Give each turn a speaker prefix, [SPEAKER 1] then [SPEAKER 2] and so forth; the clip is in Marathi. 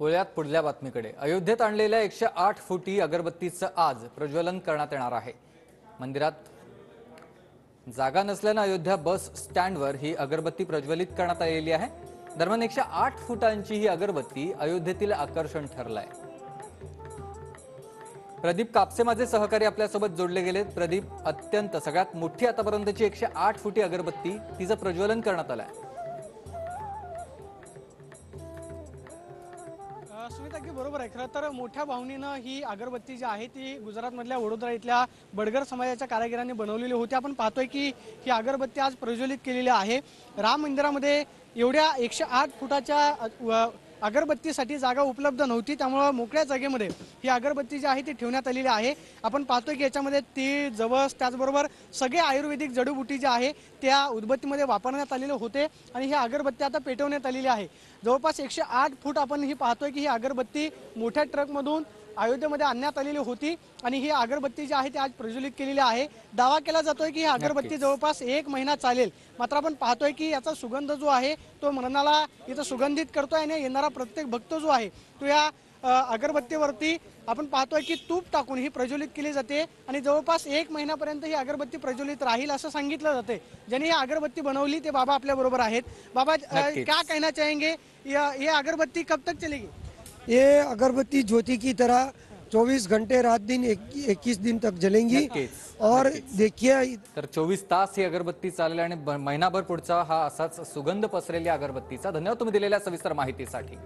[SPEAKER 1] वळूयात पुढल्या बातमीकडे। अयोध्येत आणलेल्या 108 फुटी अगरबत्तीचं आज प्रज्वलन करण्यात येणार आहे। मंदिरात जागा नसल्याने अयोध्या बस स्टँडवर ही अगरबत्ती प्रज्वलित करण्यात आलेली आहे। दरम्यान 108 फुटांची ही अगरबत्ती अयोध्येतील आकर्षण ठरलाय। प्रदीप कापसे माझे सहकारी आपल्यासोबत जोडले गेलेत। प्रदीप, अत्यंत सगळ्यात मोठी आतापर्यंतची 108 फुटी अगरबत्ती तिचं प्रज्वलन करण्यात आलंय।
[SPEAKER 2] सुमित, अगदी बरोबर आहे। खरं तर मोठ्या भावनेनं ही अगरबत्ती जी आहे ती गुजरातमधल्या वडोदरा इथल्या बडगर समाजाच्या कारागिरांनी बनवलेली होती। आपण पाहतोय की ही अगरबत्ती आज प्रज्वलित केलेली आहे। राम मंदिरामध्ये एवढ्या 108 फुटाच्या अगरबत्तीसाठी जागा उपलब्ध नव्हती, त्यामुळे मोकळ्या जागेमध्ये ही अगरबत्ती जी आहे ती ठेवण्यात आलेली आहे। आपण पाहतोय की याच्यामध्ये तीळ, जवस, त्याचबरोबर सगळे आयुर्वेदिक जडीबुटी जे आहे त्या उदबत्तीमध्ये वापरण्यात आलेले होते आणि ही अगरबत्ती आता पेटवण्यात आलेली आहे। जवळपास 108 फूट आपण ही पाहतोय की ही अगरबत्ती मोठ्या ट्रकमधून अयोध्येमध्ये आणण्यात आलेली होती आणि ही अगरबत्ती जी आहे ती आज प्रज्वलित केलेली आहे। दावा केला जातोय की ही अगरबत्ती जवळपास 1 महिना चालेल। मात्र आपण पाहतोय की याचा सुगंध जो आहे तो मनाला इथं सुगंधित करतोय आणि येणारा प्रत्येक भक्त जो आहे तो या अगरबत्तीवरती आपण पाहतोय की तूप टाकून ही प्रज्वलित केली जाते आणि जवळपास 1 महिन्यापर्यंत ही अगरबत्ती प्रज्वलित राहील असं सांगितलं जाते। ज्यांनी ही अगरबत्ती बनवली ते बाबा आपल्या बरोबर आहेत। बाबा, क्या कहना चाहेंगे, ये अगरबत्ती कब तक चलेगी?
[SPEAKER 3] ये अगरबत्ती ज्योति की तरह 24 घंटे रात दिन 21 दिन तक जलेंगी। और देखिए,
[SPEAKER 1] तर 24 तास ही अगरबत्ती चालेल आणि महिनाभर पुढचा हा असाच सुगंध पसरेल्या अगरबत्तीचा। धन्यवाद तुम्ही दिलेल्या सविस्तर माहितीसाठी।